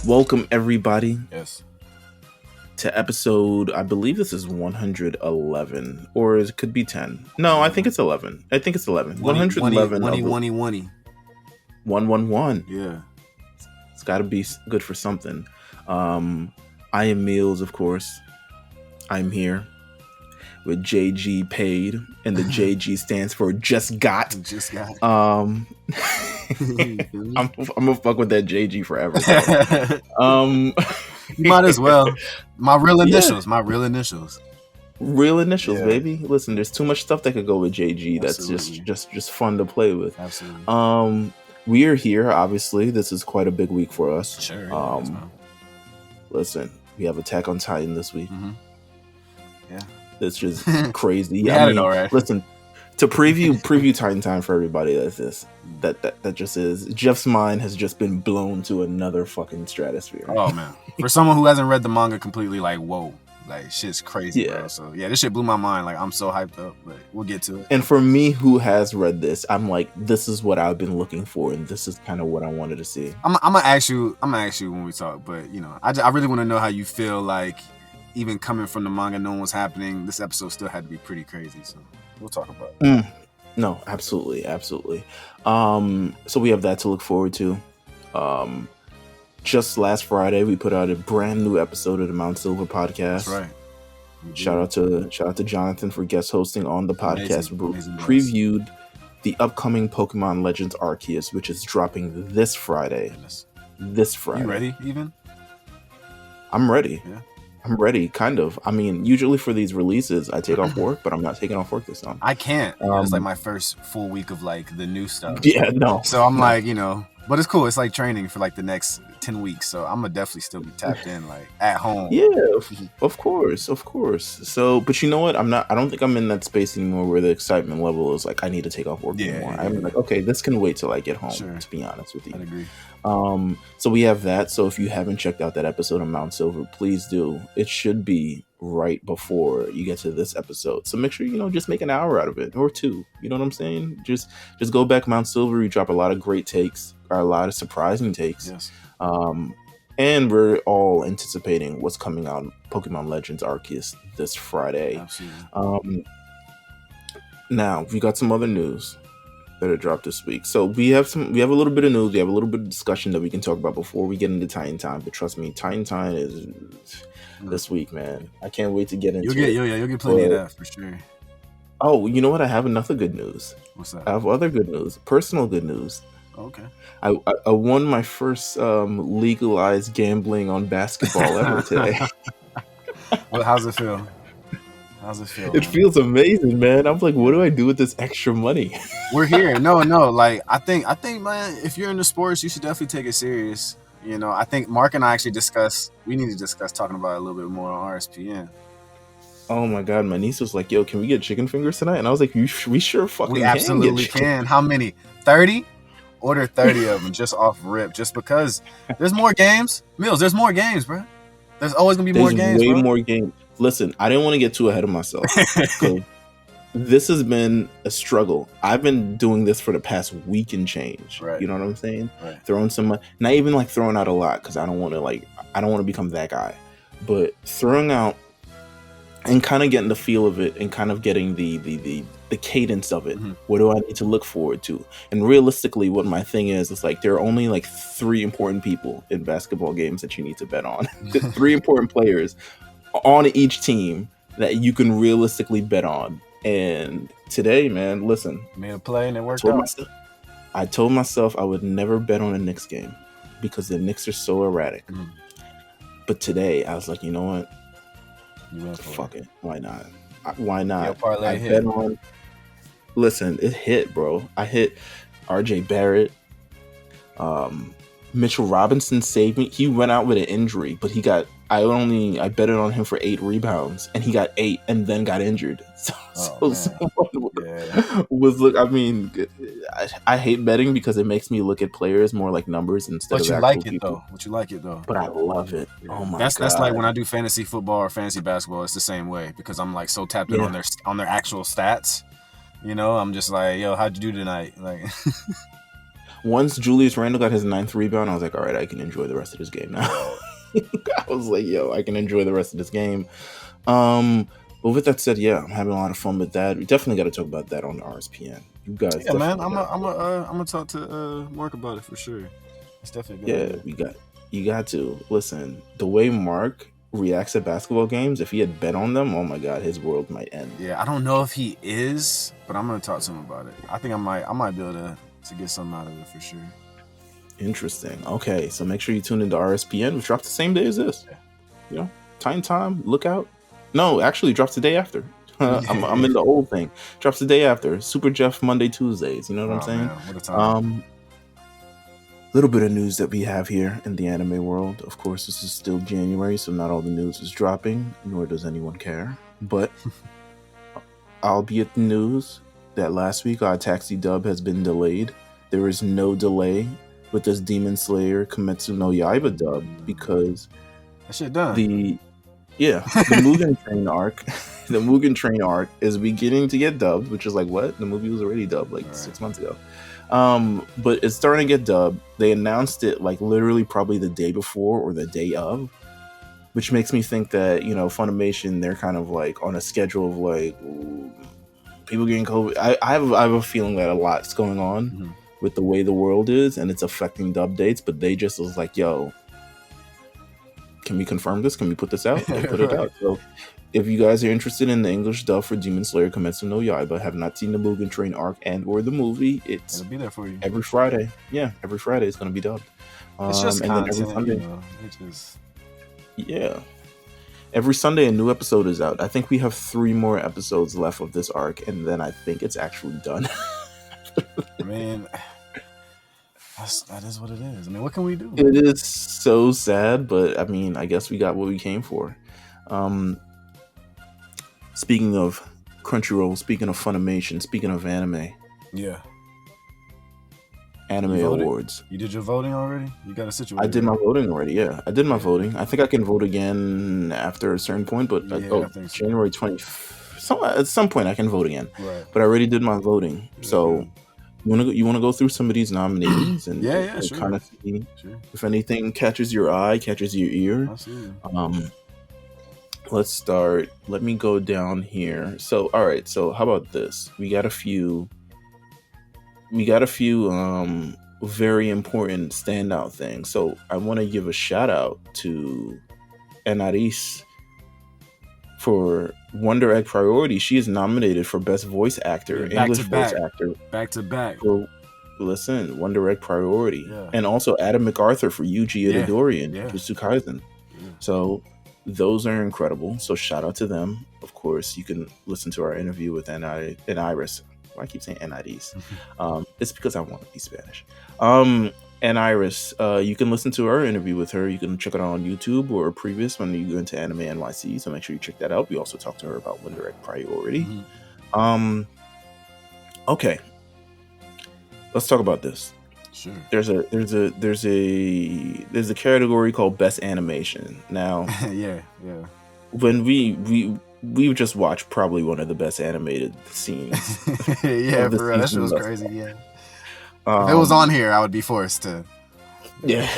Welcome everybody Yes. to episode, I believe this is 111, or it could be 10. No, I think it's 11. I think it's 11. 111 of the 111. Yeah. It's got to be good for something. I am Meelz, of course. I'm here with JG paid, and the JG stands for just got. Just got. I'm gonna fuck with that JG forever. You might as well. My real initials. Real initials, Yeah. baby. Listen, there's too much stuff that could go with JG. Absolutely. That's just fun to play with. Absolutely. We are here. Obviously, this is quite a big week for us. Sure. Listen, we have Attack on Titan this week. Mm-hmm. Yeah. It's just crazy. We had it already. Listen, to preview Titan Time for everybody. That just is. Jeff's mind has just been blown to another fucking stratosphere. Oh man, for someone who hasn't read the manga completely, like whoa, like shit's crazy, Yeah. bro. So yeah, this shit blew my mind. Like I'm so hyped up, but we'll get to it. And for me, who has read this, I'm like, this is what I've been looking for, and this is kind of what I wanted to see. I'm gonna ask you when we talk, but you know, I really want to know how you feel. Like even coming from the manga, knowing what's happening, this episode still had to be pretty crazy. So we'll talk about it. No, absolutely. So we have that to look forward to. Just last Friday, we put out a brand new episode of the Mount Silver podcast. That's right. Shout out to Jonathan for guest hosting on the podcast. Amazing Previewed the upcoming Pokemon Legends Arceus, which is dropping this Friday. Goodness. This Friday. You ready? Even? I'm ready. Yeah. I'm ready, kind of. I mean, usually for these releases, I take off work, but I'm not taking off work this time. I can't. It's like my first full week of like the new stuff. Yeah, no. So I'm like, you know, but it's cool. It's like training for like the next 10 weeks. So I'm gonna definitely still be tapped in, like at home. Yeah, of course. So, but you know what? I don't think I'm in that space anymore where the excitement level is like, I need to take off work anymore. I'm like, okay, this can wait till I get home, Sure. to be honest with you. I agree. So we have that. So if you haven't checked out that episode of Mount Silver, please do. It should be right before you get to this episode. So make sure, just make an hour out of it or two. You know what I'm saying? Just go back Mount Silver. We drop a lot of great takes, or a lot of surprising takes. Yes. And we're all anticipating what's coming out Pokemon Legends Arceus this Friday. Absolutely. Now we got some other news that are dropped this week. So we have a little bit of news, we have a little bit of discussion that we can talk about before we get into Titan Time. But trust me, Titan Time is this week, man. I can't wait to get into it. You'll get plenty of that for sure. Oh, you know what? I have another good news. What's that? I have other good news, personal good news. Okay. I won my first legalized gambling on basketball ever today. Well, how's it feel? It feels amazing, man. I'm like, what do I do with this extra money? We're here. No. Like, I think, man, if you're into sports, you should definitely take it serious. You know, I think Mark and I actually we need to discuss talking about it a little bit more on RSPN. Oh my God, my niece was like, yo, can we get chicken fingers tonight? And I was like, we sure fucking We absolutely can. How many? 30? Order 30 of them just off rip, just because there's more games. Meelz, there's more games, bro. There's always going to be more games, way bro. more games. Listen, I didn't want to get too ahead of myself. Okay? This has been a struggle. I've been doing this for the past week and change. Right. You know what I'm saying? Right. Throwing some, not even like throwing out a lot, because I don't want to become that guy. But throwing out and kind of getting the feel of it and kind of getting the cadence of it. Mm-hmm. What do I need to look forward to? And realistically, what my thing is like there are only like 3 important people in basketball games that you need to bet on. 3 important players on each team that you can realistically bet on. And today, man, listen, made a play and it worked out. I told myself I would never bet on a Knicks game because the Knicks are so erratic. But today, I was like, you know what? Fuck it. Why not? Parlay hit. Bet on. Listen, it hit, bro. I hit RJ Barrett. Mitchell Robinson saved me. He went out with an injury, but I betted on him for 8 rebounds, and he got 8 and then got injured. I mean, I hate betting because it makes me look at players more like numbers instead of actual people. But you like it though. But I love it. Oh my God. That's like when I do fantasy football or fantasy basketball. It's the same way because I'm like so tapped in on their actual stats. You know, I'm just like, yo, how'd you do tonight? Like, Once Julius Randle got his 9th rebound, I was like, all right, I can enjoy the rest of this game now. I was like, yo, I can enjoy the rest of this game. But with that said, yeah, I'm having a lot of fun with that. We definitely got to talk about that on the RSPN. You guys, yeah, man. I'm gonna talk to Mark about it for sure. It's definitely good. Yeah, you got to listen. The way Mark reacts at basketball games, if he had bet on them, oh my god, his world might end. Yeah, I don't know if he is, but I'm gonna talk to him about it. I think I might be able to get something out of it for sure. Interesting. Okay, so make sure you tune into RSPN, which drops the same day as this. Yeah. You know, time, look out. No, actually, drops the day after. I'm in the old thing. Drops the day after. Super Jeff Monday, Tuesdays. You know what I'm saying? Man, what a time. Little bit of news that we have here in the anime world. Of course, this is still January, so not all the news is dropping, nor does anyone care. But albeit the news that last week our Taxi dub has been delayed. There is no delay with this Demon Slayer Kimetsu no Yaiba dub because that shit done. The Mugen Train arc, the Mugen Train arc is beginning to get dubbed, which is like what? The movie was already dubbed like 6 months ago. But it's starting to get dubbed. They announced it like literally probably the day before or the day of, which makes me think that, you know, Funimation, they're kind of like on a schedule of like people getting COVID. I have a feeling that a lot's going on with the way the world is, and it's affecting dub dates, but they just was like, yo, can we confirm this? Can we put this out? They put it out. So if you guys are interested in the English dub for Demon Slayer Kimetsu no Yaiba, have not seen the Mugen Train arc and or the movie, it'll be there for you every Friday. Yeah, every Friday it's going to be dubbed. It's just and content, then every Sunday, you know, it just... Yeah. Every Sunday a new episode is out. I think we have 3 more episodes left of this arc, and then I think it's actually done. I mean, that is what it is. I mean, what can we do? It is so sad, but I mean, I guess we got what we came for. Speaking of Crunchyroll, speaking of Funimation, speaking of anime. Yeah. Anime awards. You did your voting already? You got a situation? I did my voting already, yeah. I did my voting. I think I can vote again after a certain point, but I think so. January 20th. At some point I can vote again. Right. But I already did my voting. Yeah, so you wanna go through some of these nominees and, sure. kind of see if anything catches your eye, catches your ear. Absolutely. Let's start. Let me go down here. So all right, so how about this? We got a few very important standout things. So I want to give a shout out to Enaris for Wonder Egg Priority. She is nominated for Best Voice Actor, English Voice Actor. Back to back. Listen, Wonder Egg Priority. Yeah. And also Adam MacArthur for Yuji Itadori and Jujutsu Kaisen. Yeah. So those are incredible. So shout out to them. Of course, you can listen to our interview with Iris. I keep saying Iris. It's because I want to be Spanish. And Iris, you can listen to our interview with her. You can check it out on YouTube or previous when you go into Anime NYC. So make sure you check that out. We also talked to her about Wonder Egg Priority. Okay, let's talk about this. Sure. There's a category called Best Animation. Now, when we've just watched probably one of the best animated scenes. For real, that shit was crazy. Yeah. If it was on here, I would be forced to. Yeah.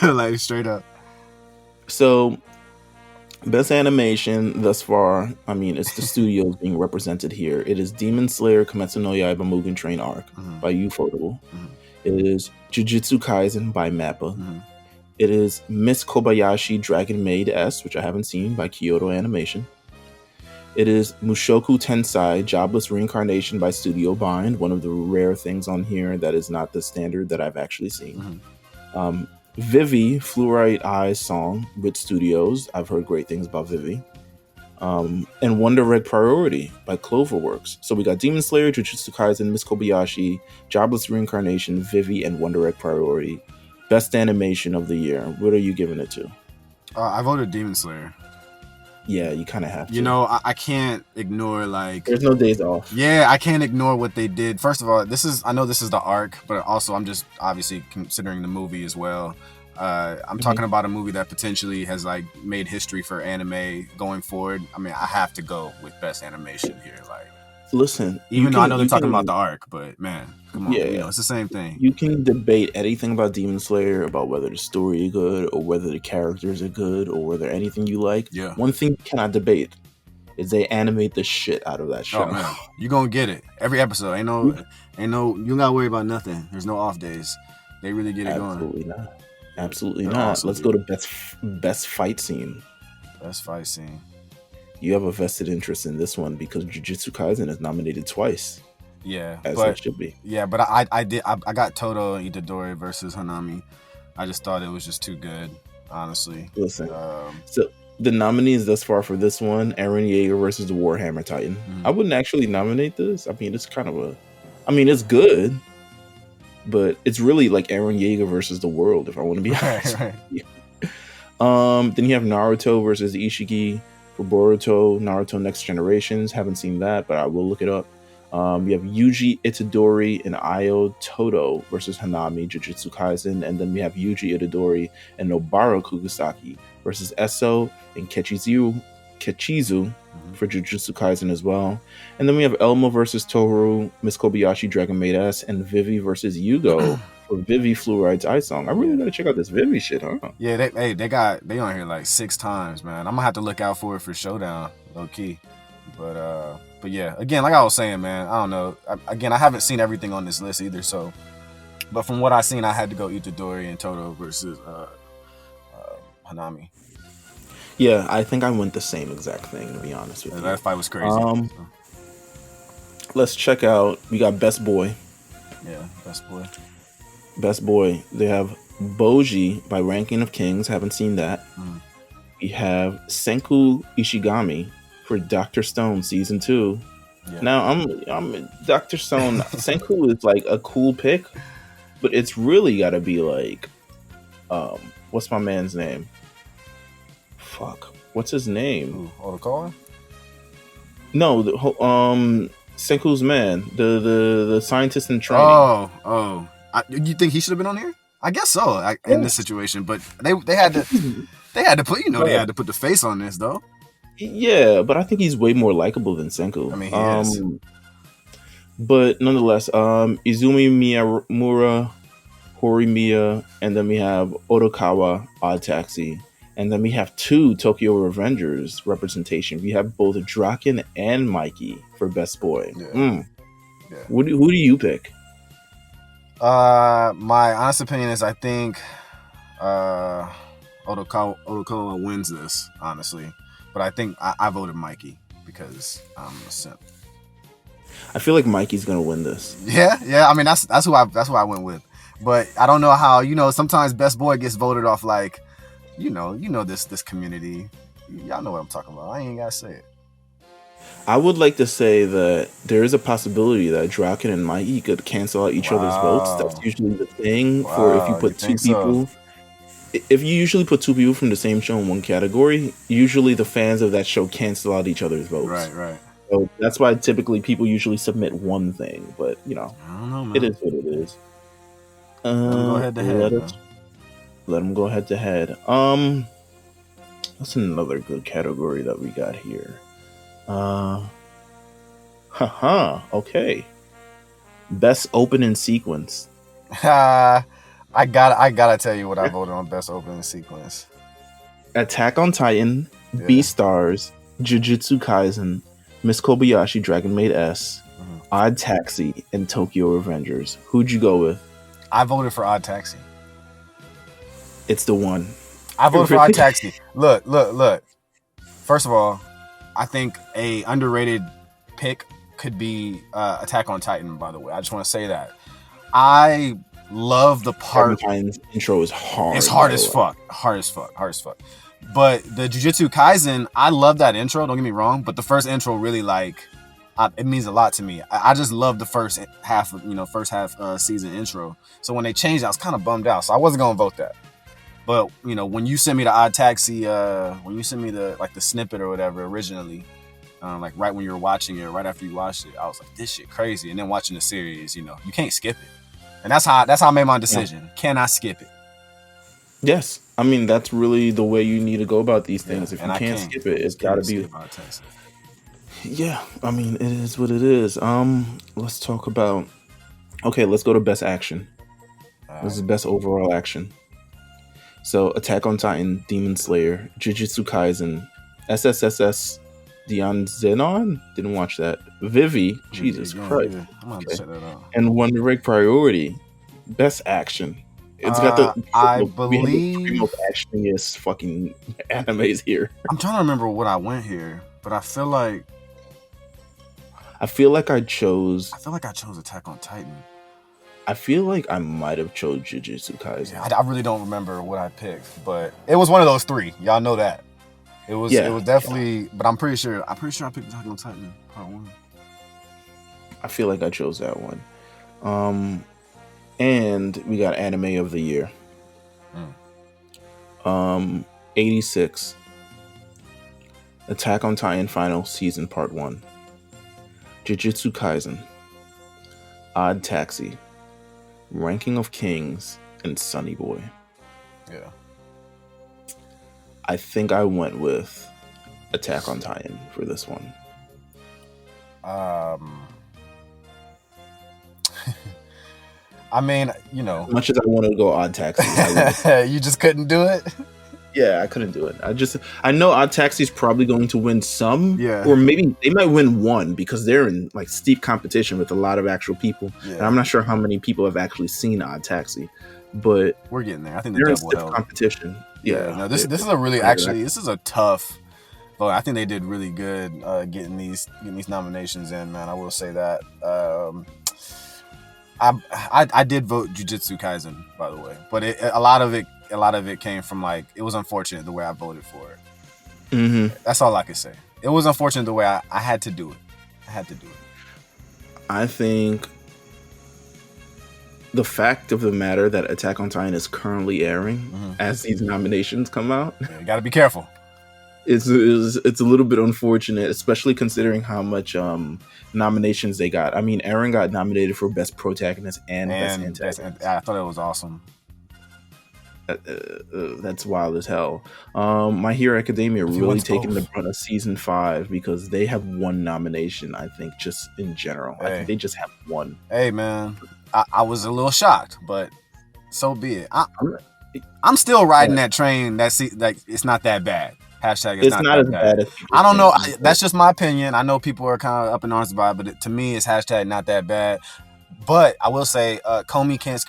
Like straight up. So, best animation thus far, I mean, it's the studios being represented here. It is Demon Slayer Kimetsu no Yaiba Mugen Train Arc by Ufotable. It is Jujutsu Kaisen by Mappa. It is Miss Kobayashi Dragon Maid S, which I haven't seen, by Kyoto Animation. It is Mushoku Tensei Jobless Reincarnation by Studio Bind, one of the rare things on here that is not the standard that I've actually seen. Vivi, Fluorite Eyes Song with Studios. I've heard great things about Vivi. And Wonder Egg Priority by Cloverworks. So we got Demon Slayer, Jujutsu Kaisen, Miss Kobayashi, Jobless Reincarnation, Vivi, and Wonder Egg Priority. Best animation of the year. What are you giving it to? I voted Demon Slayer. Yeah, you kind of have to. You know, I can't ignore, like... There's no days off. Yeah, I can't ignore what they did. First of all, I know this is the arc, but also I'm just obviously considering the movie as well. I'm talking about a movie that potentially has like made history for anime going forward. I mean, I have to go with best animation here. Like, listen, even though I know they're talking about the arc, but man, Come on, Yeah, it's the same thing. you can debate anything about Demon Slayer, about whether the story is good or whether the characters are good or whether anything you like. Yeah. One thing you cannot debate is they animate the shit out of that show. Oh man, you gonna get it every episode. Ain't no. You don't gotta worry about nothing. There's no off days. They really get it Absolutely going. not. Absolutely They're not. awesome, Let's dude. go to best fight scene. Best fight scene. You have a vested interest in this one because Jujutsu Kaisen is nominated twice, Yeah, as but it should be. yeah, but I got Todo and Itadori versus Hanami. I just thought it was just too good, honestly. Listen, so the nominees thus far for this one: Eren Yeager versus the Warhammer Titan. Mhm. I wouldn't actually nominate this. I mean, it's kind of it's good, but it's really like Eren Yeager versus the world. If I want to be honest. Right. Then you have Naruto versus Ishiki for Boruto, Naruto Next Generations. Haven't seen that, but I will look it up. You have Yuji Itadori and Ayo Todo versus Hanami, Jujutsu Kaisen. And then we have Yuji Itadori and Nobara Kugisaki versus Eso and Kechizu for Jujutsu Kaisen as well. And then we have Elmo versus Tohru, Miss Kobayashi Dragon Maid S, and Vivi versus Yugo for Vivi Fluoride's Eye Song. I really gotta check out this Vivi shit, huh? Yeah, they on here like 6 times, man. I'm gonna have to look out for it for Showdown, low key. But yeah, again, like I was saying, man, I don't know. I haven't seen everything on this list either, so. But from what I seen, I had to go Itadori and Todo versus Hanami. Yeah, I think I went the same exact thing, to be honest with you. That fight was crazy. Let's check out. We got Best Boy. Yeah, Best Boy. Best Boy. They have Boji by Ranking of Kings. Haven't seen that. We have Senku Ishigami for Dr. Stone Season 2. Yeah. Now, I'm Dr. Stone. Senku is like a cool pick, but it's really got to be like, what's my man's name? Fuck. What's his name? Otokawa? No, Senku's man, the scientist in training. You think he should have been on here? I guess so. In this situation, but they had to they had to put they had to put the face on this though. Yeah, but I think he's way more likable than Senku. I mean, he is. But nonetheless, Izumi Miyamura, Horimiya, and then we have Otokawa, Odd Taxi. And then we have 2 Tokyo Revengers representation. We have both Draken and Mikey for Best Boy. Yeah. Yeah. Who do you pick? My honest opinion is I think Otokawa wins this, honestly. But I think I voted Mikey because I'm a simp. I feel like Mikey's gonna win this. Yeah. I mean that's who I went with. But I don't know how, sometimes Best Boy gets voted off like this community. Y'all know what I'm talking about. I ain't gotta say it. I would like to say that there is a possibility that Draken and Mikey could cancel out each other's votes. That's usually the thing for if you put 2 people. So? If you usually put 2 people from the same show in one category, usually the fans of that show cancel out each other's votes. Right. So that's why typically people usually submit one thing, but I don't know, man. It is what it is. Let them go head to head. Let them go head to head. That's another good category that we got here. Okay. Best opening sequence. I gotta tell you what I voted on best opening sequence. Attack on Titan, Beastars, Jujutsu Kaisen, Miss Kobayashi Dragon Maid S, Odd Taxi, and Tokyo Revengers. Who'd you go with? I voted for Odd Taxi. It's the one. I voted for Odd Taxi. Look. First of all, I think a underrated pick could be Attack on Titan, by the way. I just want to say that. I love the part. Titan's intro is hard. It's hard as fuck. But the Jujutsu Kaisen, I love that intro, don't get me wrong, but the first intro really it means a lot to me. I just love the first half season intro. So when they changed, I was kind of bummed out. So I wasn't going to vote that. But, when you sent me the Odd Taxi, when you sent me the snippet or whatever originally, right when you were watching it, right after you watched it, I was like, this shit crazy. And then watching the series, you can't skip it. And that's how I made my decision. Yeah. Can I skip it? Yes. I mean, that's really the way you need to go about these things. If you can't skip it, it's got to be. Yeah. I mean, it is what it is. Let's talk about Okay, let's go to best action. All This right. is best overall action. So Attack on Titan, Demon Slayer, Jujutsu Kaisen, SSSS, Dion Zenon. Didn't watch that. Vivi, Jesus Yeah, Christ. yeah. I'm gonna have to Okay, check that out. and Wonder Egg Priority, best action. It's got the I we have the three believe most actioniest fucking animes here. I'm trying to remember what I went here, but I feel like I feel like I chose. I chose Attack on Titan. I feel like I might have chose Jujutsu Yeah, Kaisen. I really don't remember what I picked, but it was one of those three. Y'all know that. It was Yeah, definitely, but I'm pretty sure I picked Attack on Titan Part 1. I feel like I chose that one. And we got anime of the year. Mm. 86. Attack on Titan Final Season Part 1. Jujutsu Kaisen. Odd Taxi. Ranking of Kings, and Sunny Boy. Yeah. I think I went with Attack on Titan for this one. I mean, you know, As much as I wanted to go Odd Taxi, you just couldn't do it. yeah, I couldn't do it. I know Odd Taxi's probably going to win some, Yeah. or maybe they might win one because they're in like steep competition with a lot of actual people. Yeah. And I'm not sure how many people have actually seen Odd Taxi, but We're getting there. I think they're the in double stiff held. competition. Yeah. No, this is a really this is a tough. But I think they did really good getting these nominations in, man. I will say that. I did vote Jujutsu Kaisen, by the way, but a lot of it came from like it was unfortunate the way I voted for it. Mm-hmm. That's all I can say. It was unfortunate the way I had to do it. I think the fact of the matter that Attack on Titan is currently airing as these nominations come out, you got to be careful. It's a little bit unfortunate, especially considering how much nominations they got. I mean, Eren got nominated for Best Protagonist and Best Antagonist. I thought it was awesome. That's wild as hell. My Hero Academia really taking the brunt of season 5 because they have one nomination. I think just in general, I think they just have one. Hey man, I was a little shocked, but so be it. I'm still riding that train. Like it's not that bad. Hashtag it's not as bad as I don't know. That's just my opinion. I know people are kind of up in arms about it, but to me, it's hashtag not that bad. But I will say, Comey can't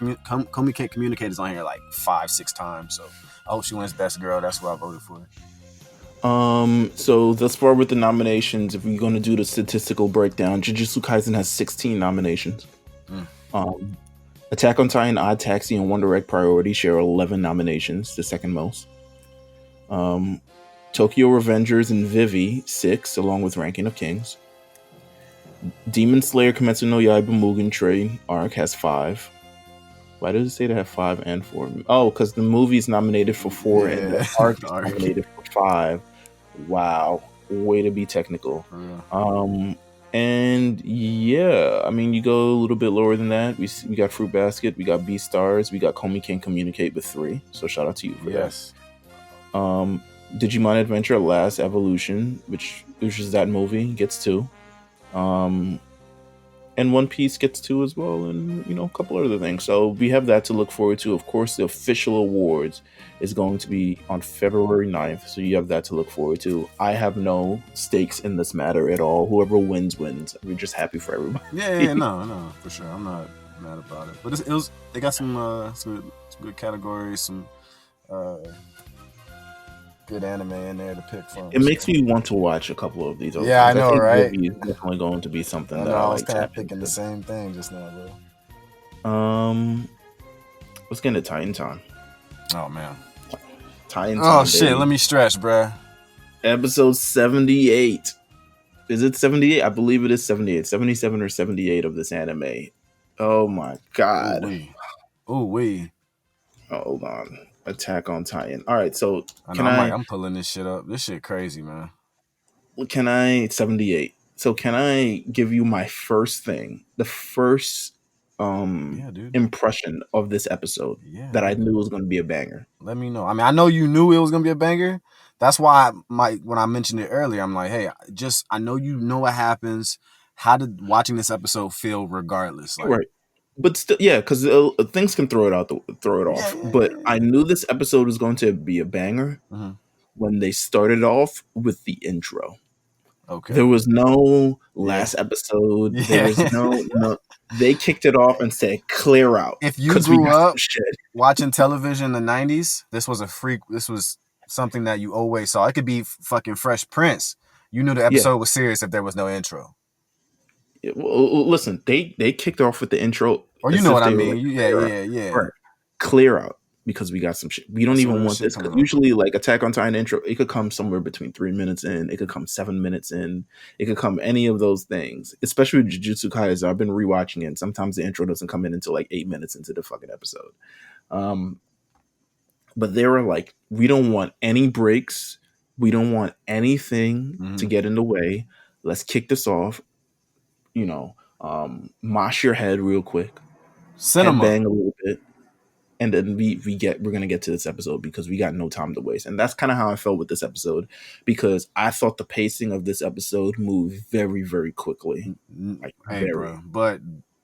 communicate is on here like 5-6 times. So I hope she wins Best Girl. That's what I voted for. So thus far with the nominations, if we're going to do the statistical breakdown, Jujutsu Kaisen has 16 nominations. Attack on Titan, Odd Taxi, and Wonder Egg Priority share 11 nominations, the second most. Tokyo Revengers and Vivi 6, along with Ranking of Kings. Demon Slayer Kimetsu no Yaiba Mugen Train arc has 5. Why does it say they have 5 and 4? Oh, because the movie's nominated for 4 and the arc is nominated for 5. Wow, way to be technical. And yeah, I mean, you go a little bit lower than that. We got Fruit Basket, we got Beastars, we got Comey Can't Communicate with 3. So shout out to you for that. Digimon Adventure Last Evolution, which is that movie, gets 2. And One Piece gets 2 as well, and a couple other things. So we have that to look forward to. Of course, the official awards is going to be on February 9th, so you have that to look forward to. I have no stakes in this matter at all. Whoever wins. We're just happy for everybody. Yeah, no, for sure. I'm not mad about it. But they got some good categories, some good anime in there to pick from. It makes me want to watch a couple of these. Yeah, I know, right? It's definitely going to be something that I I was like. kind of picking the same thing just now, bro. Let's get into Titan time. Oh man, Titan time. Oh shit, let me stretch, bruh. Episode 78. Is it 78? I believe it is 78. 77 or 78 of this anime. Oh my god. Ooh wee. Hold on. Attack on Titan. All right, so I'm pulling this shit up. This shit crazy, man. 78. So can I give you my first thing? The first impression of this episode that I knew was going to be a banger. Let me know. I mean, I know you knew it was going to be a banger. That's why when I mentioned it earlier, I'm like, hey, I know you know what happens. How did watching this episode feel regardless? Like, right. but still, yeah, because things can throw it Yeah, off. yeah, But yeah, I yeah. knew this episode was going to be a banger Mm-hmm. when they started off with the intro. There Okay. was no Yeah. last episode. There Yeah. was no. They kicked it off and said, "Clear out," If you because we grew got some up shit. watching television in the 90s, this was something that you always saw. It could be fucking Fresh Prince. You knew the Yeah. episode was serious if there was no intro. Well, listen, they kicked off with the intro Or you as know if what I they were like, mean. Yeah, clear out, yeah, yeah. right? Clear out because we got some shit. We Got don't some even real want shit this because coming on. usually, like Attack on Titan intro, it could come somewhere between 3 minutes in. It could come 7 minutes in. It could come any of those things. Especially with Jujutsu Kaisen, I've been rewatching it. And sometimes the intro doesn't come in until like 8 minutes into the fucking episode. Um, but they were like, we don't want any breaks. We don't want anything to Mm-hmm. get in the way. Let's kick this off. Mosh your head real quick, Cinema. headbang a little bit, and then we're gonna get to this episode because we got no time to waste. And that's kind of how I felt with this episode because I thought the pacing of this episode moved very, very quickly. Like Hey, very. bro.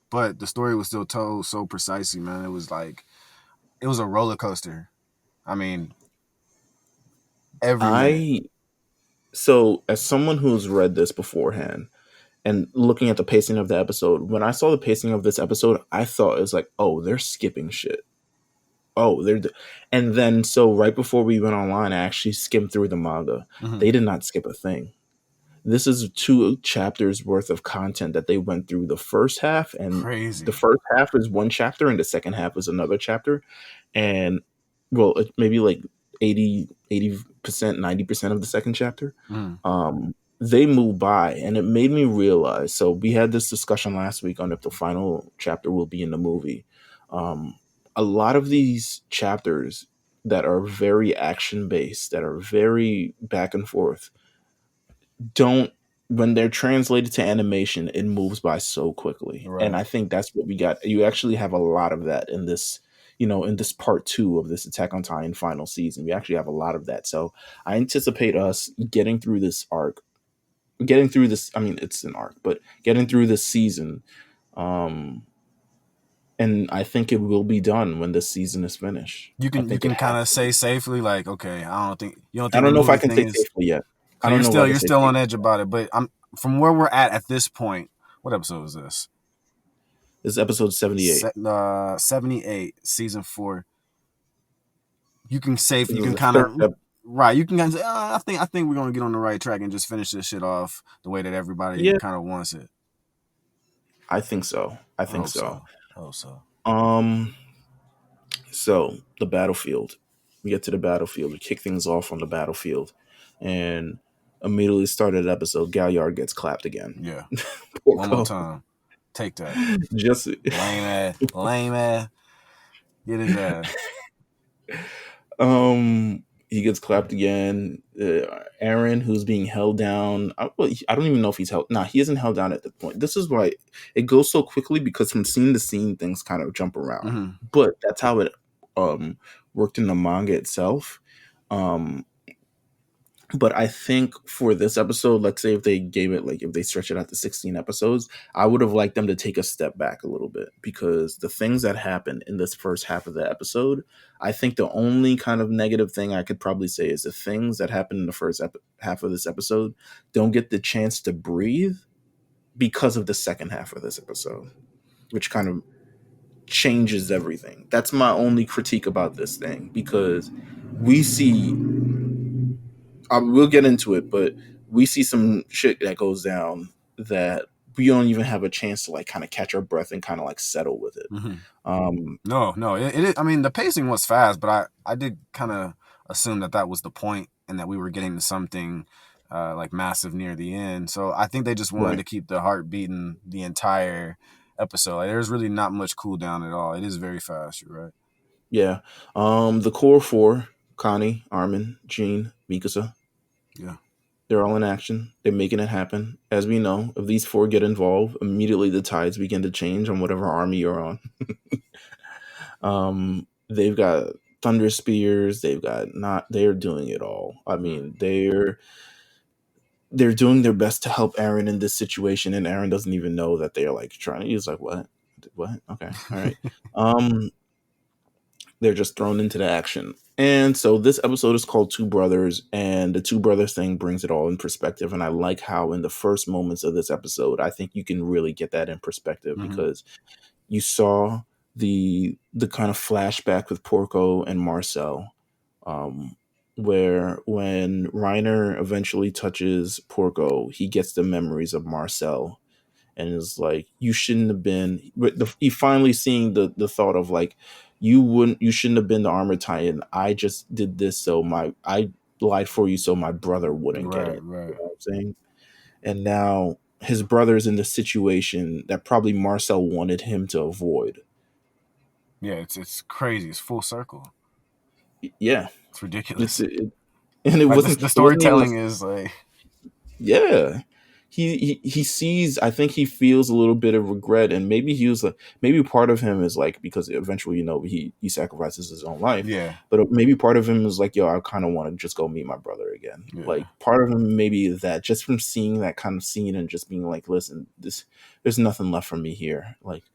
But the story was still told so precisely, man. It was like it was a roller coaster. I mean, every minute. I so as someone who's read this beforehand and looking at the pacing of the episode, when I saw the pacing of this episode, I thought it was like, oh, they're skipping shit. Oh, and then so right before we went online, I actually skimmed through the manga. Mm-hmm. They did not skip a thing. This is 2 chapters worth of content that they went through the first half, and the Crazy. first half is one chapter and the second half is another chapter. And well, maybe like 80% 90% of the second chapter. Mm. They move by, and it made me realize. So we had this discussion last week on if the final chapter will be in the movie. um, a lot of these chapters that are very action based, that are very back and forth, don't, when they're translated to animation, it moves by so quickly. And Right. I think that's what we got. You actually have a lot of that in this, in this part two of this Attack on Titan final season. We actually have a lot of that. So I anticipate us getting through this arc, getting through this. I mean, it's an arc, but getting through this season. Um, and I think it will be done when this season is finished. I You think it can kind has of to be. say safely like, okay, I don't think you don't I think the don't know if I movie can thing say is safely yet. I because don't know if I can you're say still safely. on edge about it. But I'm from where we're at this point. What episode is this? This is episode 78. 78, season 4. You can safe. This You is can the kind third of right. You can kind of say, I think we're gonna get on the right track and just finish this shit off the way that everybody Yeah, kind of wants it. I think so. I I think hope so. so. I hope so. Um, so the battlefield. We get to the battlefield. We kick things off on the battlefield, and immediately started the episode. Gaillard gets clapped again. Yeah. One more Porco. time. Take that. Just Lame ass. Lame ass. Get his ass. he gets clapped again. Eren, who's being held down. I don't even know if he's held. Nah, he isn't held down at the point. This is why it goes so quickly because from scene to scene, things kind of jump around. Mm-hmm. But that's how it worked in the manga itself. Um, but I think for this episode, let's say if they gave it, like if they stretch it out to 16 episodes, I would have liked them to take a step back a little bit because the things that happened in this first half of the episode, I think the only kind of negative thing I could probably say is the things that happened in the first half of this episode don't get the chance to breathe because of the second half of this episode, which kind of changes everything. That's my only critique about this thing because we see we'll get into it, but we see some shit that goes down that we don't even have a chance to like kind of catch our breath and kind of like settle with it. Mm-hmm. Um, No, it is. I mean, the pacing was fast, but I did kind of assume that was the point and that we were getting to something like massive near the end. So I think they just wanted right. to keep the heart beating the entire episode. Like, there's really not much cool down at all. It is very fast. You're right. Yeah. The core four, Connie, Armin, Jean, Mikasa, Yeah. they're all in action. They're making it happen. As we know, if these four get involved, immediately the tides begin to change on whatever army you're on. They've got thunder spears. They've got not. They're doing it all. I mean, they're doing their best to help Eren in this situation, and Eren doesn't even know that they're like trying. He's like, "What?" What? Okay, all right. Um, they're just thrown into the action. And so this episode is called Two Brothers, and the two brothers thing brings it all in perspective. And I like how in the first moments of this episode, I think you can really get that in perspective Mm-hmm. because you saw the kind of flashback with Porco and Marcel, um, where when Reiner eventually touches Porco, he gets the memories of Marcel and is like, you shouldn't have been. But he finally seeing the thought of like, you shouldn't have been the armor titan. I just did this so I lied for you so my brother wouldn't get Right, it. You right. know what I'm saying? And now his brother's in the situation that probably Marcel wanted him to avoid. Yeah, it's crazy. It's full circle. Yeah, It's ridiculous. and it Like wasn't the it wasn't even storytelling is like, yeah. He sees, I think he feels a little bit of regret, and maybe he was like, maybe part of him is like, because eventually, he sacrifices his own life, yeah, but maybe part of him is like, yo, I kind of want to just go meet my brother again. yeah. Like part of him maybe is that, just from seeing that kind of scene and just being like, listen, there's nothing left for me here. Like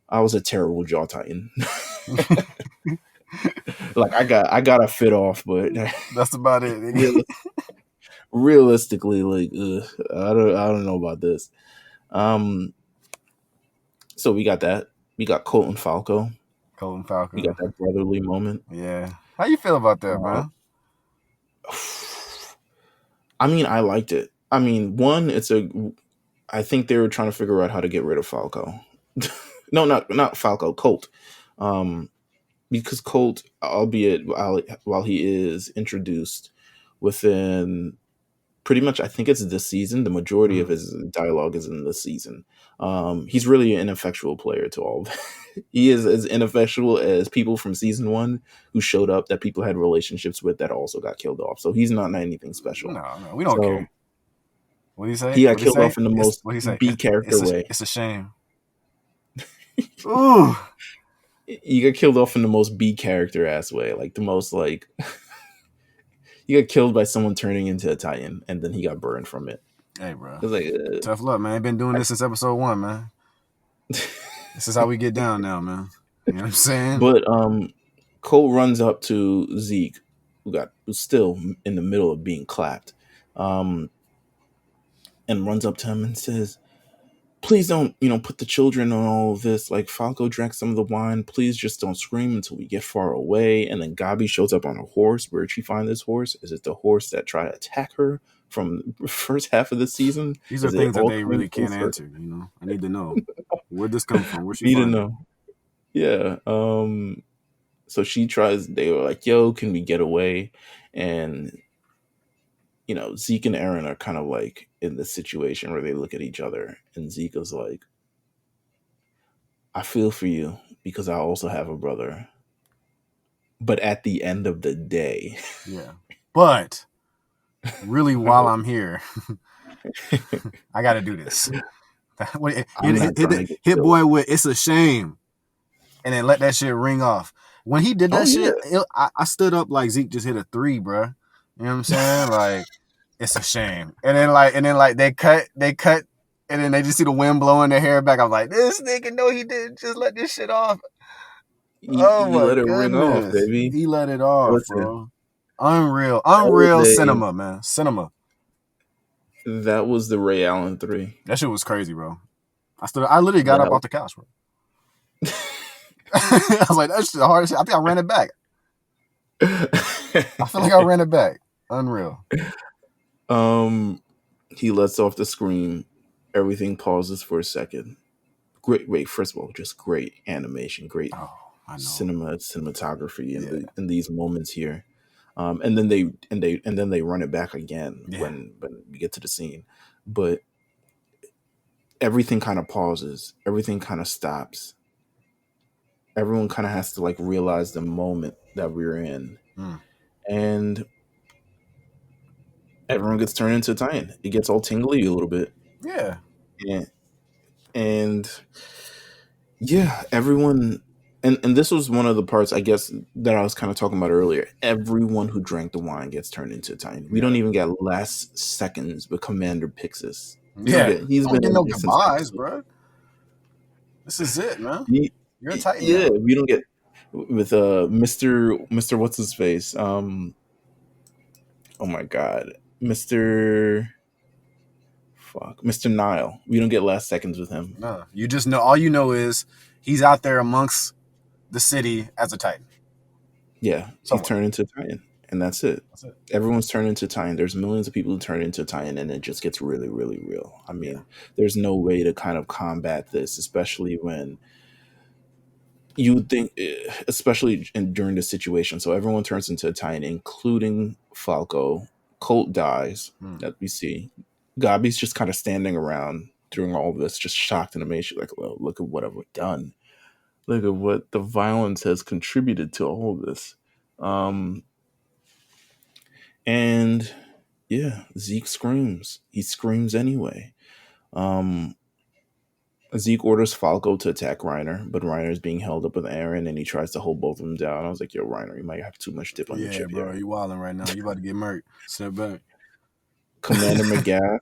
I was a terrible jaw titan. Like I got a fit off, but That's about it. realistically, like I don't know about this. Um, so we got that. We got Colt and Falco. Colt and We got Falco. that brotherly moment. Yeah. How you feel about that, Uh, man? I mean, I liked it. I mean, I think they were trying to figure out how to get rid of Falco. No, not Falco, Colt. Um, because Colt, albeit while he is introduced within pretty much, I think it's this season. The majority of Mm. his dialogue is in this season. He's really an ineffectual player to all. He is as ineffectual as people from season one who showed up that people had relationships with that also got killed off. So he's not anything special. No, we don't So care. What do you say? he got What do you killed say? off in the It's most what do you say? B character way. It's a shame. Ooh. He got killed off in the most B character ass way, like the most like he got killed by someone turning into a Titan, and then he got burned from it. Hey, bro. It's like Tough luck, man. I've been doing this since episode 1, man. This is how we get down now, man. You know what I'm saying? But Cole runs up to Zeke, who's still in the middle of being clapped, and runs up to him and says, please don't, put the children on all of this. Like Falco drank some of the wine. Please just don't scream until we get far away. And then Gabi shows up on a horse. Where'd she find this horse? Is it the horse that tried to attack her from the first half of the season? These are Is it things that all they coming really full can't circle? answer, you know? I need to know. Where'd this come from? Where'd she Need to find it? know. Yeah. So she tries, they were like, yo, can we get away? And Zeke and Eren are kind of like in this situation where they look at each other, and Zeke is like, I feel for you because I also have a brother. But at the end of the day, Yeah. But really, while I'm here, I got to do this. I'm not trying to get Hit killed. boy with "It's a shame," and then let that shit ring off. When he did that shit, I stood up like Zeke just hit a 3, bro. You know what I'm saying? Like, it's a shame. And then they cut, and then they just see the wind blowing their hair back. I'm like, this nigga, no, he didn't just let this shit off. Oh You my let it ring off, goodness, baby. he let it off, Listen, bro. Unreal cinema, man. Cinema. That was the Ray Allen 3. That shit was crazy, bro. I literally got up off the couch, bro. I was like, that's the hardest shit. I think I ran it back. I feel like I ran it back. Unreal. He lets off the scream. Everything pauses for a second. Great, wait. First of all, just great animation, great cinematography in these moments here. And then they run it back again when we get to the scene, but everything kind of pauses. Everything kind of stops. Everyone kind of has to like realize the moment that we're in, and everyone gets turned into a Titan. It gets all tingly a little bit. Yeah. And yeah, everyone, and this was one of the parts, I guess, that I was kind of talking about earlier. Everyone who drank the wine gets turned into a Titan. We don't even get last seconds, but Commander Pixis. He's been in no there since goodbyes, episode. bro. This is it, man. He, You're a Titan yeah, now. we don't get with Mr. What's his face? Oh my God, Mr. Nile. We don't get last seconds with him. No, you just know. All you know is he's out there amongst the city as a Titan. Yeah, he's Somewhere. turned into a Titan, and that's it. That's it. Everyone's turned into Titan. There's millions of people who turn into Titan, and it just gets really, really real. I Yeah. mean, there's no way to kind of combat this, especially when you think, during this situation. So everyone turns into a Titan, including Falco. Colt dies, that we see. Gabi's just kind of standing around during all this, just shocked and amazed. She's like, well, look at what I've done. Look at what the violence has contributed to all of this. And yeah, Zeke screams. He screams anyway. Um, Zeke orders Falco to attack Reiner, but Reiner is being held up with Eren, and he tries to hold both of them down. I was like, yo, Reiner, you might have too much dip on your Yeah, chip bro, here. you wilding right now. You about to get murked. Step back. Commander McGath.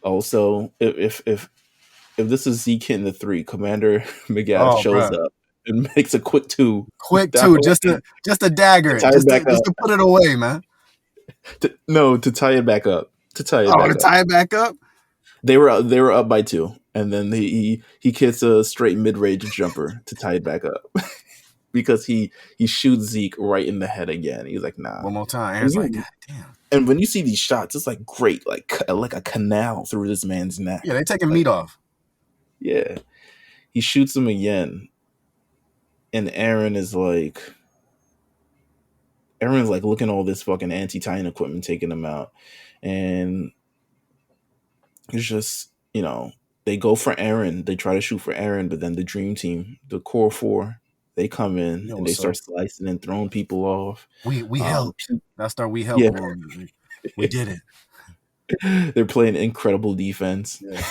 Also, if this is Zeke hitting the three, Commander McGath Oh, shows bro. up and makes a quick two. Quick Down too, the just to dagger to it, tie it back just up. to put it away, man. To tie it back up. To tie it back To up. tie it back up. They were up by 2, and then he hits a straight mid range jumper to tie it back up because he shoots Zeke right in the head again. He's like, nah. One more time. Eren's like, God damn. And when you see these shots, it's like great, like a canal through this man's neck. Yeah, they taking meat off. Yeah, he shoots him again, and Eren's like looking at all this fucking anti-Titan equipment taking him out, and it's just, they go for Eren. They try to shoot for Eren, but then the Dream Team, the Core 4, they come in and they start slicing and throwing people off. We helped. That's our we helped. Yeah. We did it. They're playing incredible defense. Yeah,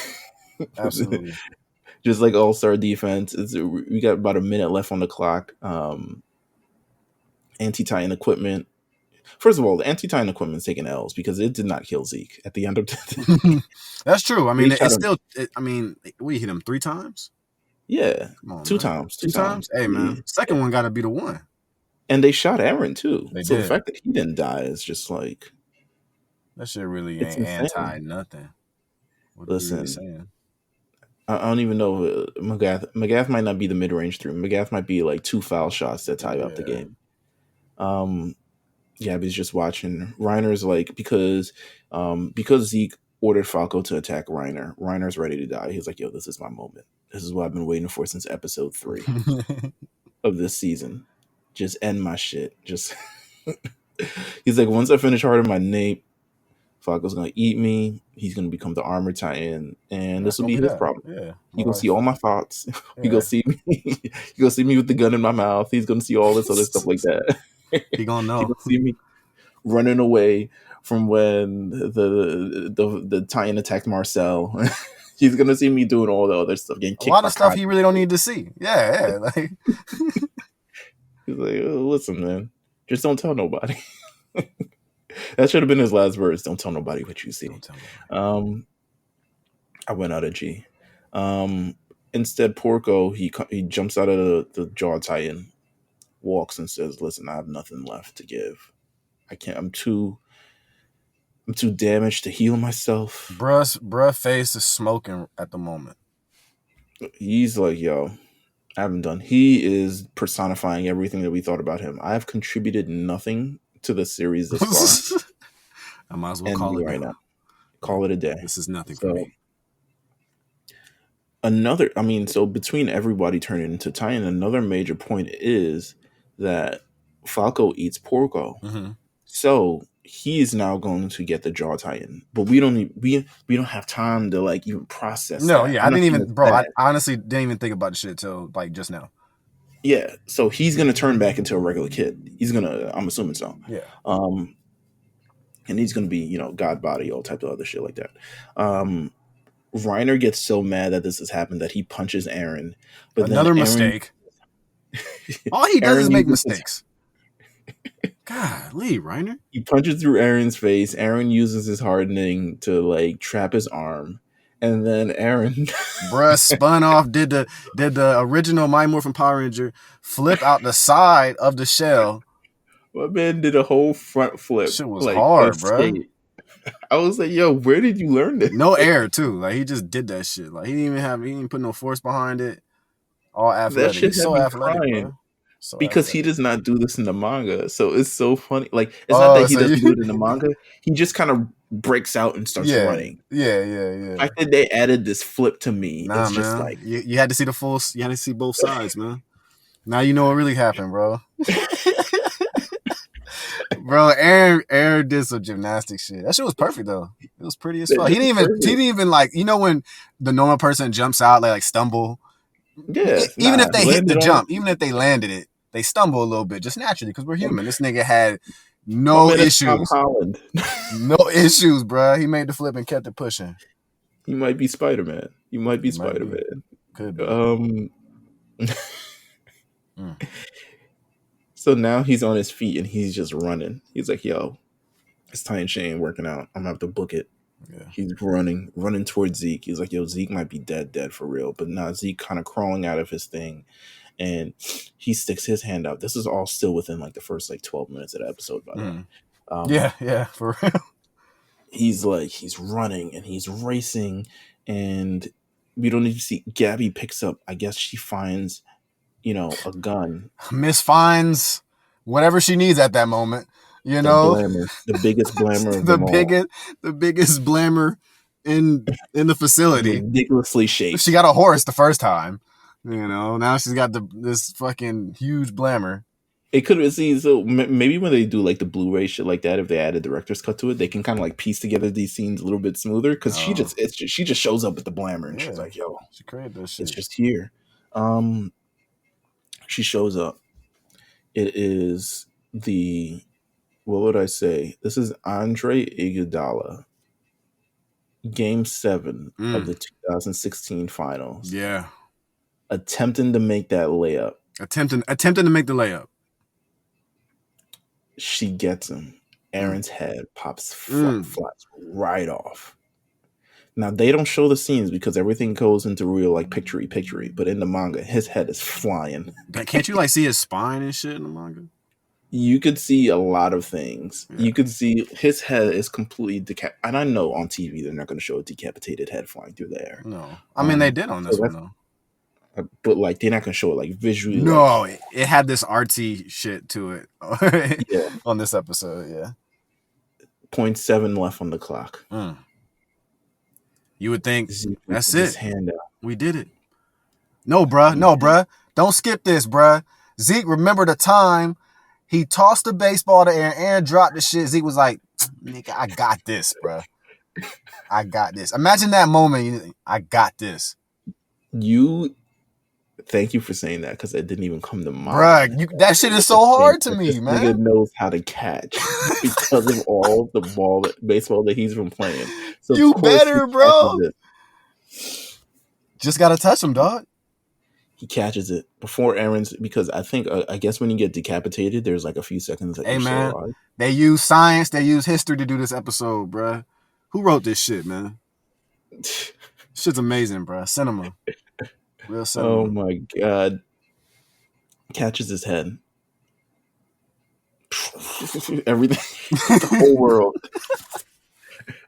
absolutely. Just like all-star defense. We got about a minute left on the clock. Anti-Titan equipment. First of all, the anti-Titan equipment is taking L's because it did not kill Zeke at the end of the That's true. I mean, it's still. We hit him 3 times. Yeah, on, 2 man. times. 2 times. Hey, man, second one got to be the one. And they shot Eren too. They so did. The fact that he didn't die is just like, that shit really ain't anti nothing. What listen, are you saying? I don't even know. McGath might not be the mid-range 3. McGath might be like 2 foul shots that tie up the game. Gabby's just watching. Reiner's like, because Zeke ordered Falco to attack Reiner. Reiner's ready to die. He's like, yo, this is my moment. This is what I've been waiting for since episode 3 of this season. Just end my shit. Just he's like, once I finish hardening my nape, Falco's gonna eat me. He's gonna become the armor Titan, and this will be his problem. Yeah, He's gonna see all my thoughts. He gonna see me. He gonna see me with the gun in my mouth. He's gonna see all this other stuff like that. He gonna know. He gonna see me running away from when the Titan attacked Marcel. He's gonna see me doing all the other stuff. Getting kicked a lot of stuff Kanye. he really don't need to see. Yeah. Like he's like, oh, listen, man, just don't tell nobody. That should have been his last words. Don't tell nobody what you see. I went out of G. Instead, Porco, he jumps out of the jaw Titan, walks and says, listen, I have nothing left to give. I can't. I'm too damaged to heal myself. Bruh face is smoking at the moment. He's like, yo, I haven't done. He is personifying everything that we thought about him. I have contributed nothing to the series this far. I might as well call it now. Call it a day. This is nothing for me. So between everybody turning into Titan, another major point is that Falco eats Porco. Mm-hmm. So he's now going to get the jaw Titan, but we don't have time to like even process. No, that. I didn't even, bro. I honestly didn't even think about the shit till like just now. Yeah, so he's gonna turn back into a regular kid. I'm assuming so. Yeah. And he's gonna be, God body, all types of other shit like that. Reiner gets so mad that this has happened that he punches Eren. But another mistake. All he does is make mistakes. Golly, Reiner. He punches through Eren's face. Eren uses his hardening to like trap his arm, And then Eren, Bruh spun off, did the original Mighty Morphin Power Ranger flip out the side of the shell. my man did a whole front flip, Shit was like hard, bruh. escape. I was like, yo, where did you learn this? No air too. Like he just did that shit. Like he didn't put no force behind it. All That athletic. shit He's had so me athletic, crying. bro. So Because he athletic. does not do this in the manga. So it's so funny. Like, it's not Oh, that he so doesn't do you it in the manga. He just kind of breaks out and starts yeah, running. The yeah. fact that they added this flip to me Nah, is just man. like, You had to see the full. You had to see both sides, man. Now you know what really happened, bro. Bro, Aaron did some gymnastic shit. That shit was perfect though. It was pretty as fuck. He didn't even like, you know, when the normal person jumps out, like stumble. yeah, Even nah, if they hit the landed on jump, even if they landed it, they stumble a little bit just naturally because we're human. This nigga had my no man is Tom issues. Holland. No issues, bro. He made the flip and kept it pushing. He might be Spider-Man. You might be He might be. Spider-Man. Could be. So now he's on his feet and he's just running. He's like, yo, it's Ty Shane working out. I'm gonna have to book it. Yeah. He's running towards Zeke. He's like, yo, Zeke might be dead for real. But now Zeke kind of crawling out of his thing. And he sticks his hand out. This is all still within like the first like 12 minutes of the episode, by the way. Yeah, for real. He's running and he's racing, and we don't need to see Gabby picks up. I guess she finds, a gun. Miss finds whatever she needs at that moment. You The know, blammer, the biggest blammer of them all. The biggest blammer in the facility. Ridiculously shaped. She got a horse the first time. You know, now she's got this fucking huge blammer. It could have seen, so maybe when they do like the Blu-ray shit like that, if they add a director's cut to it, they can kind of like piece together these scenes a little bit smoother. Because she just shows up with the blammer and she's like, "Yo, she created this shit. It's just here." She shows up. It is what would I say? This is Andre Iguodala, Game 7 of the 2016 finals. Yeah, attempting to make that layup. Attempting to make the layup. She gets him. Eren's head pops flies right off. Now they don't show the scenes because everything goes into real like picturey. But in the manga, his head is flying. Can't you like see his spine and shit in the manga? You could see a lot of things. Yeah. You could see his head is completely and I know on TV they're not going to show a decapitated head flying through the air. No, I mean they did on this one though. But like they're not gonna show it like visually. No, like, it had this artsy shit to it. Yeah. On this episode, yeah. 0.7 left on the clock. You would think that's it. His hand out. We did it. No, bruh. Don't skip this, bruh. Zeke, remember the time he tossed the baseball to Eren. Eren dropped the shit. Zeke was like, "Nigga, I got this, bruh. I got this." Imagine that moment. I got this. Thank you for saying that because it didn't even come to mind. Bruh, that shit is so hard to me, man. Nigga knows how to catch because of all the baseball that he's been playing. So you better, bro. Just gotta touch him, dog. He catches it before Eren's, because I guess when you get decapitated, there's like a few seconds that man, they use science, they use history to do this episode, bruh. Who wrote this shit, man? Shit's amazing, bruh. Cinema. Real cinema. Oh my god. Catches his head. Everything, the whole world.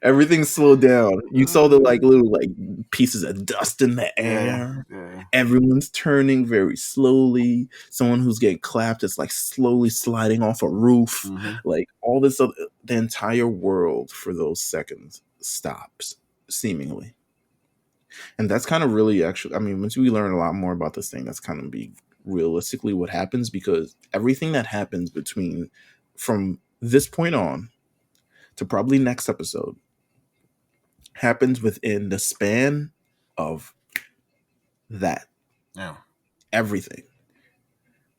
Everything slowed down. You saw the like little like pieces of dust in the air. Yeah. Everyone's turning very slowly. Someone who's getting clapped is like slowly sliding off a roof. Mm-hmm. Like all this the entire world for those seconds stops, seemingly. And that's kind of really actually, I mean, once we learn a lot more about this thing, that's kind of be realistically what happens, because everything that happens from this point on to probably next episode happens within the span of that. Yeah. Everything.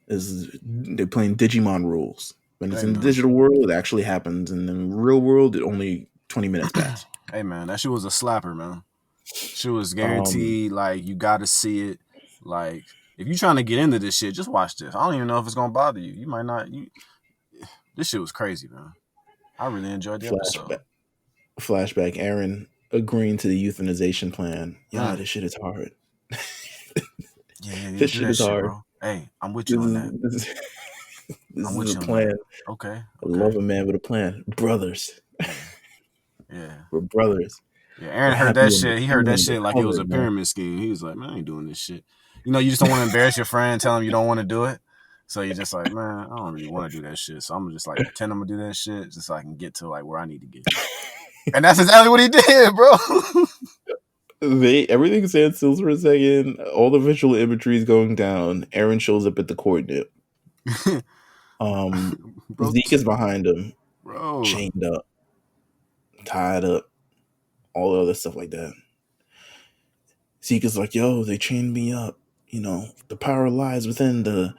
They're playing Digimon rules. When it's in the digital world, it actually happens. And in the real world, it only 20 minutes pass. Hey, man, that shit was a slapper, man. She was guaranteed, like, you got to see it. Like, if you're trying to get into this shit, just watch this. I don't even know if it's going to bother you. You might not. This shit was crazy, man. I really enjoyed the episode. Flashback. Eren agreeing to the euthanization plan. Yeah, Mm. this shit is hard. Yeah, This do shit that is shit, hard. bro. Hey, I'm with you This on is that. this is this I'm is with a you on that. plan. Okay, I okay. love a man with a plan. Brothers. Yeah, yeah. We're brothers. Yeah, We're Aaron heard that happy under shit. He heard that the shit like it was cover, a man. pyramid scheme. He was like, man, I ain't doing this shit. You just don't want to embarrass your friend, tell him you don't want to do it. So you're just like, man, I don't really want to do that shit. So I'm gonna just like pretend I'm gonna do that shit just so I can get to like where I need to get. And that's exactly what he did, bro. Everything stands still for a second. All the visual imagery is going down. Eren shows up at the coordinate. bro, Zeke is behind him, bro. chained up, tied up, all the other stuff like that. Zeke is like, yo, they chained me up. The power lies within the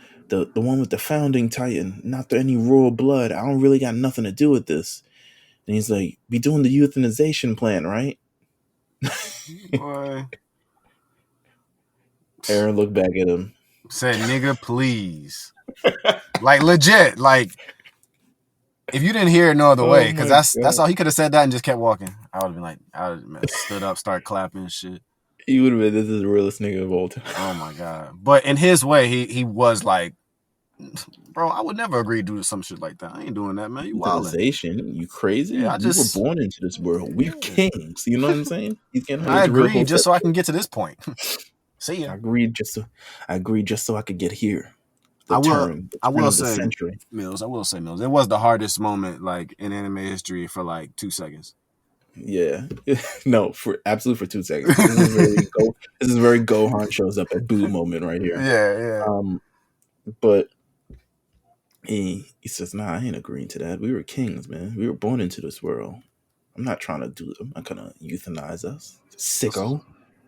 one with the founding titan, not any royal blood. I don't really got nothing to do with this. And he's like, be doing the euthanization plan, right? Boy. Eren looked back at him. Said, nigga, please. Like legit, like if you didn't hear it no other way, because that's all he could have said that and just kept walking. I would have been like, I would have stood up, start clapping and shit. He would have been, this is the realest nigga of all time. Oh my god! But in his way, he was like, bro, I would never agree to do some shit like that. I ain't doing that, man. You wildin'. You crazy? Yeah, We were born into this world. We're kings. You know what I'm saying? He's getting I his real agree just so I can get to this point. See ya. I agreed just so I could get here. The I turn will of the say, century. Meelz. It was the hardest moment like in anime history for like 2 seconds. Yeah, no, for 2 seconds. This is very Gohan shows up at Boo moment right here. Yeah. But he says, "Nah, I ain't agreeing to that. We were kings, man. We were born into this world. I'm not gonna euthanize us, sicko.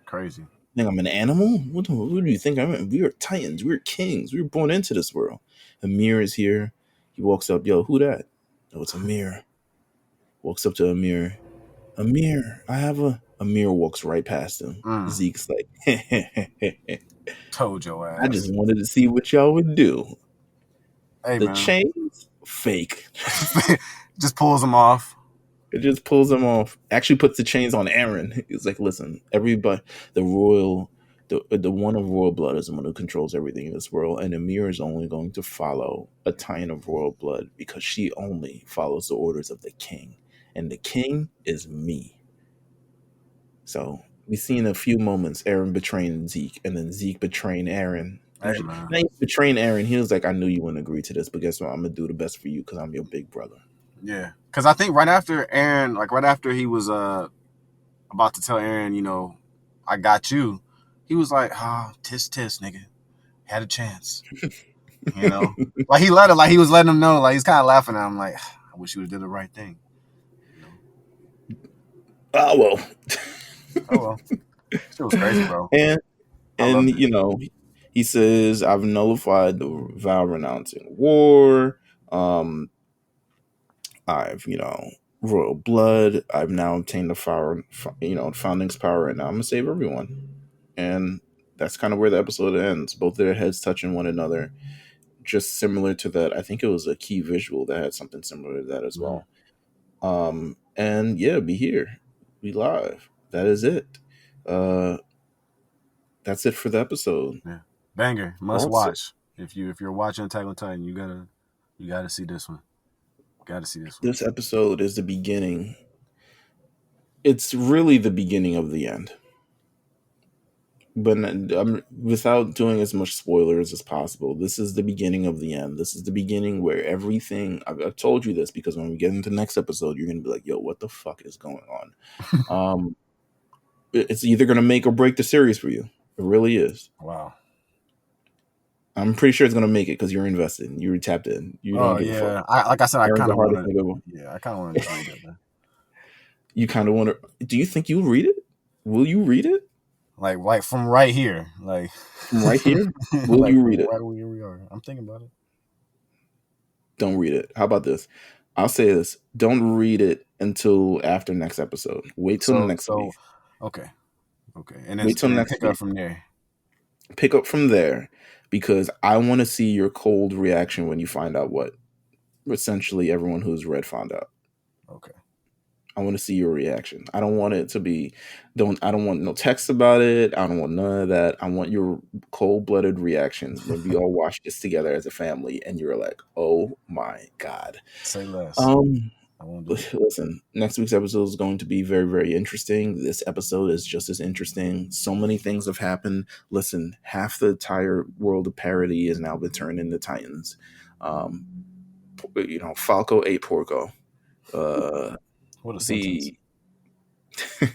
Crazy. Think I'm an animal? What do you think I'm? We are titans. We are kings. We were born into this world. Amir is here. He walks up. Yo, who that? Oh, it's Amir. Walks up to Amir. Amir, I have a. Amir walks right past him. Zeke's like, told your ass. I just wanted to see what y'all would do. Hey, the man. chains, fake. Just pulls them off. It just pulls them off. Actually puts the chains on Eren. He's like, listen, everybody, the one of royal blood is the one who controls everything in this world, and Amir is only going to follow a titan of royal blood because she only follows the orders of the king, and the king is me. So we see in a few moments Eren betraying Zeke, and then Zeke betraying Eren. Hey, he's betraying Eren. He was like, I knew you wouldn't agree to this, but guess what? I'm gonna do the best for you because I'm your big brother. Yeah, because I think right after Eren, like right after he was about to tell Eren, I got you, he was like, tis, nigga, had a chance. Like he let him, like he was letting him know, like he's kind of laughing at him, like, I wish you would have did the right thing. Oh well. Shit was crazy, bro. And he says, I've nullified the vow renouncing war. I've royal blood. I've now obtained the founding's power, and now I'm gonna save everyone. And that's kind of where the episode ends. Both their heads touching one another, just similar to that. I think it was a key visual that had something similar to that as well. And yeah, be here, be live. That is it. That's it for the episode. Yeah, banger, must watch. If you're watching Attack on Titan, you gotta see this one. Gotta see this one. This episode is the beginning. It's really the beginning of the end. But without doing as much spoilers as possible, this is the beginning of the end. This is the beginning where everything. I've told you this because when we get into the next episode, you're gonna be like, "Yo, what the fuck is going on?" It's either gonna make or break the series for you. It really is. Wow. I'm pretty sure it's gonna make it because you're invested. You're tapped in. You don't give a fuck. Like I said, I kind of want to. Yeah, I kind of want to read it, man. You kind of want to. Do you think you'll read it? Will you read it? Like from right here, like from right here. Will you read it? Right where we are. I'm thinking about it. Don't read it. How about this? I'll say this. Don't read it until after next episode. Wait till the next week. Okay. And then wait till next pick week. Up from there. Pick up from there because I want to see your cold reaction when you find out what essentially everyone who's read found out. Okay. I want to see your reaction. I don't want it to be I don't want no text about it. I don't want none of that. I want your cold-blooded reaction when we all watch this together as a family and you're like, "Oh my god." Say less. Um I won't do it. listen, next week's episode is going to be very, very interesting. This episode is just as interesting. So many things have happened. Listen, half the entire world of parody has now been turned into Titans. Um, Falco ate Porco. What a sentence. The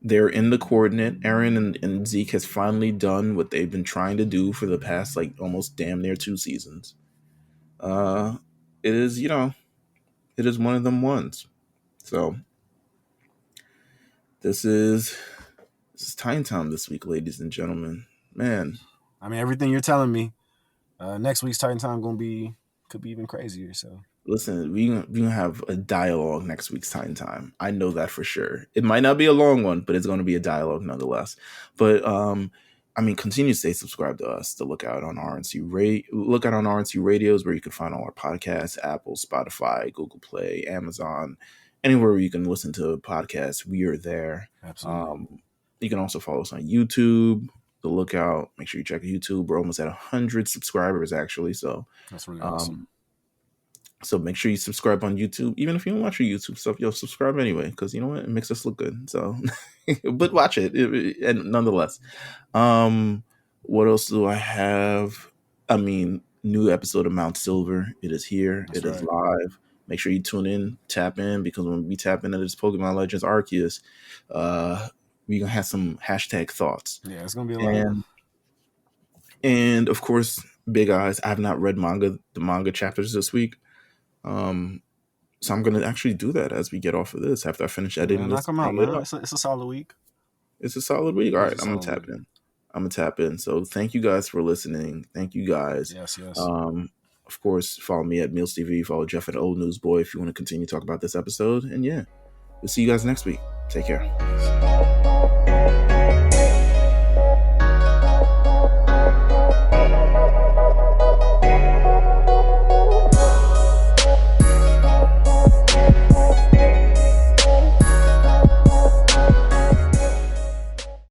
They're in the coordinate. Eren and Zeke has finally done what they've been trying to do for the past like almost damn near 2 seasons. Uh, it is it is one of them ones. So this is Time Time this week, ladies and gentlemen. Man, I mean, everything you're telling me. Next week's Titan Time could be even crazier. So listen, we gonna have a dialogue next week's Time. I know that for sure. It might not be a long one, but it's gonna be a dialogue nonetheless. But I mean, continue to stay subscribed to us to look out on RNC radios where you can find all our podcasts: Apple, Spotify, Google Play, Amazon, anywhere where you can listen to podcasts. We are there. absolutely. You can also follow us on YouTube. The lookout. Make sure you check YouTube. We're almost at 100 subscribers actually. So That's really awesome. So make sure you subscribe on YouTube. Even if you don't watch your YouTube stuff, you'll subscribe anyway, because you know what? It makes us look good. So, but watch it. And nonetheless. What else do I have? I mean, new episode of Mount Silver. It is here. That's It is right. live. Make sure you tune in, tap in, because when we tap into this Pokemon Legends Arceus, we're gonna have some hashtag thoughts. Yeah, it's gonna be a lot. And of course, Big Eyes. I have not read the manga chapters this week. So I'm gonna actually do that as we get off of this after I finish editing Man, this. knock them out, man. It's a solid week. It's a solid week. All right, It's a I'm gonna solid tap week. in. I'm gonna tap in. So thank you guys for listening. Thank you guys. Yes, yes. Of course, follow me at Meelz TV. Follow Jeff at Old Newsboy if you want to continue to talk about this episode. And yeah, we'll see you guys next week. Take care.